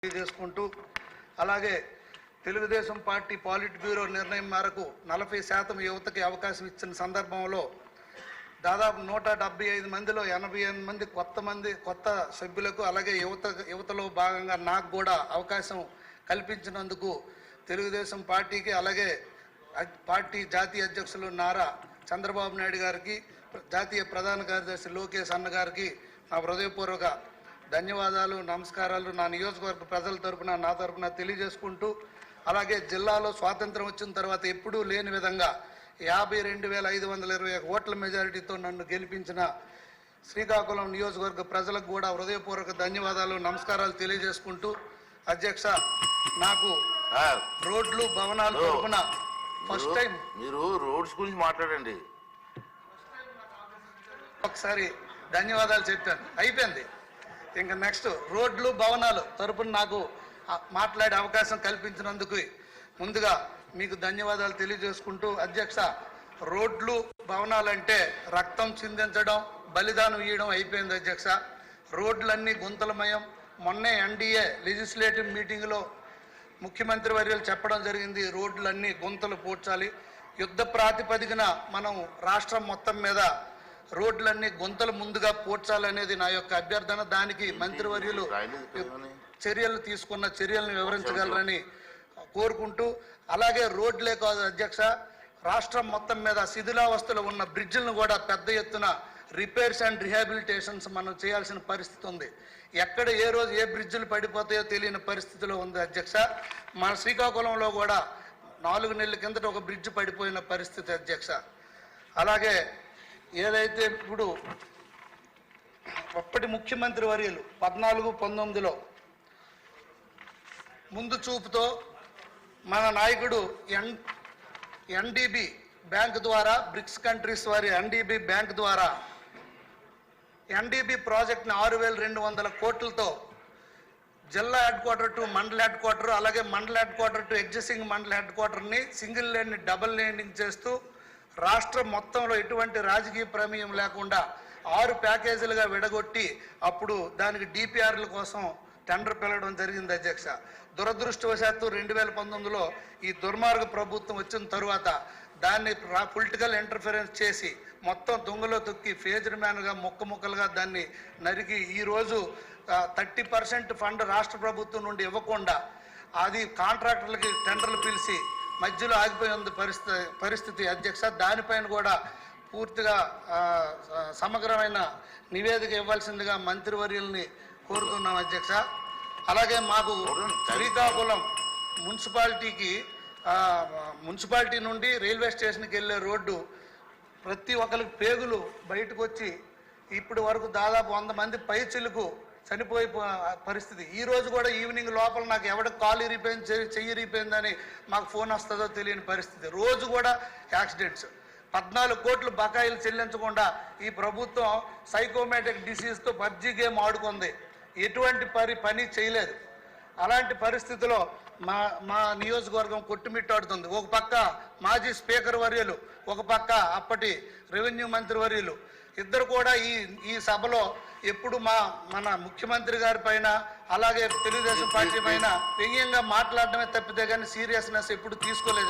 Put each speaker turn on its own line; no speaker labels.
చేసుకుంటూ అలాగే Telugu Desam party పాలిట్ bureau నిర్ణయం మేరకు 40% యువతకి అవకాశం ఇచ్చిన సందర్భంలో దాదాపు 175 మందిలో 88 మంది కొత్త సభ్యులకు అలాగే యువతలో భాగంగా నాకు కూడా అవకాశం కల్పించినందుకు తెలుగుదేశం పార్టీకి అలాగే పార్టీ జాతీయ అధ్యక్షులు నారా చంద్రబాబు నాయుడు గారికి జాతీయ ప్రధాన కార్యదర్శి లోకేష్ అన్న గారికి నా హృదయపూర్వక ధన్యవాదాలు నమస్కారాలు నా నియోజకవర్గ ప్రజల తరపున నా తరపున తెలియజేసుకుంటూ అలాగే జిల్లాలో స్వాతంత్రం వచ్చిన తర్వాత ఎప్పుడూ లేని విధంగా 52,521 ఓట్ల మెజారిటీతో నన్ను గెలిపించిన శ్రీకాకుళం నియోజకవర్గ ప్రజలకు కూడా హృదయపూర్వక ధన్యవాదాలు నమస్కారాలు తెలియజేసుకుంటూ అధ్యక్ష నాకు రోడ్లు భవనాల తరపున ఫస్ట్ టైం
మీరు రోడ్స్ గురించి మాట్లాడండి
ఒకసారి ధన్యవాదాలు చెప్పాను అయిపోయింది ఇంకా నెక్స్ట్ రోడ్లు భవనాలు తరపున నాకు మాట్లాడే అవకాశం కల్పించినందుకు ముందుగా మీకు ధన్యవాదాలు తెలియజేసుకుంటూ అధ్యక్ష రోడ్లు భవనాలంటే రక్తం చిందించడం బలిదానం ఇవ్వడం అయిపోయింది అధ్యక్ష రోడ్లన్నీ గుంతలమయం మొన్నే ఎన్డీఏ లెజిస్లేటివ్ మీటింగ్లో ముఖ్యమంత్రి వర్యులు చెప్పడం జరిగింది రోడ్లన్నీ గుంతలు పూడ్చాలి యుద్ధ ప్రాతిపదికన మనం రాష్ట్రం మొత్తం మీద రోడ్లన్నీ గుంతలు ముందుగా పూడ్చాలనేది నా యొక్క అభ్యర్థన దానికి మంత్రివర్యులు చర్యలు తీసుకున్న చర్యలను వివరించగలరని కోరుకుంటూ అలాగే రోడ్లే కాదు అధ్యక్ష రాష్ట్రం మొత్తం మీద శిథిలావస్థలో ఉన్న బ్రిడ్జిలను కూడా పెద్ద ఎత్తున రిపేర్స్ అండ్ రిహాబిలిటేషన్స్ మనం చేయాల్సిన పరిస్థితి ఉంది ఎక్కడ ఏ రోజు ఏ బ్రిడ్జిలు పడిపోతాయో తెలియని పరిస్థితిలో ఉంది అధ్యక్ష మన శ్రీకాకుళంలో కూడా 4 నెలల కిందట ఒక బ్రిడ్జ్ పడిపోయిన పరిస్థితి అధ్యక్ష అలాగే ఏదైతే ఇప్పుడు అప్పటి ముఖ్యమంత్రి వర్యులు 14-19లో ముందు చూపుతో మన నాయకుడు ఎన్డీబీ బ్యాంక్ ద్వారా బ్రిక్స్ కంట్రీస్ వారి ఎన్డీబీ బ్యాంక్ ద్వారా ఎన్డీబీ ప్రాజెక్ట్ని 6,200 కోట్లతో జిల్లా హెడ్ క్వార్టర్ టు మండల హెడ్ క్వార్టర్ అలాగే మండల హెడ్ క్వార్టర్ టు ఎగ్జిస్టింగ్ మండల హెడ్ క్వార్టర్ని సింగిల్ లేన్ని డబుల్ లేనింగ్ చేస్తూ రాష్ట్రం మొత్తంలో ఎటువంటి రాజకీయ ప్రమేయం లేకుండా 6 ప్యాకేజీలుగా విడగొట్టి అప్పుడు దానికి డిపిఆర్ల కోసం టెండర్ పిలవడం జరిగింది అధ్యక్ష దురదృష్టవశాత్తు 2019లో ఈ దుర్మార్గ ప్రభుత్వం వచ్చిన తరువాత దాన్ని పొలిటికల్ ఇంటర్ఫరెన్స్ చేసి మొత్తం దొంగలో తొక్కి ఫేజ్డ్ మ్యాన్గా ముక్కలుగా దాన్ని నరికి ఈరోజు 30% ఫండ్ రాష్ట్ర ప్రభుత్వం నుండి ఇవ్వకుండా అది కాంట్రాక్టర్లకి టెండర్లు పిలిచి మధ్యలో ఆగిపోయి ఉంది పరిస్థితి అధ్యక్ష దానిపైన కూడా పూర్తిగా సమగ్రమైన నివేదిక ఇవ్వాల్సిందిగా మంత్రివర్యుల్ని కోరుతున్నాం అధ్యక్ష అలాగే మాకు శ్రీకాకుళం మున్సిపాలిటీ నుండి రైల్వే స్టేషన్కి వెళ్ళే రోడ్డు ప్రతి ఒక్కరికి పేగులు బయటకు వచ్చి ఇప్పటి వరకు దాదాపు 100 మంది పైచిలకు చనిపోయే పరిస్థితి ఈ రోజు కూడా ఈవినింగ్ లోపల నాకు ఎవరికి కాలు ఇరిపోయింది చెయ్యి ఇరిపోయిందని మాకు ఫోన్ వస్తుందో తెలియని పరిస్థితి రోజు కూడా యాక్సిడెంట్స్ 14 కోట్లు బకాయిలు చెల్లించకుండా ఈ ప్రభుత్వం సైకోమేటిక్ డిసీజ్తో పబ్జీ గేమ్ ఆడుకుంది ఎటువంటి పని చేయలేదు అలాంటి పరిస్థితిలో మా నియోజకవర్గం కొట్టుమిట్టాడుతుంది ఒక పక్క మాజీ స్పీకర్ వర్యులు ఒక పక్క అప్పటి రెవెన్యూ మంత్రి వర్యులు ఇద్దరు కూడా ఈ సభలో ఎప్పుడు మన ముఖ్యమంత్రి గారి పైన అలాగే తెలుగుదేశం పార్టీ పైన వ్యంగ్యంగా మాట్లాడడమే తప్పితే కానీ సీరియస్నెస్ ఎప్పుడు తీసుకోలేదు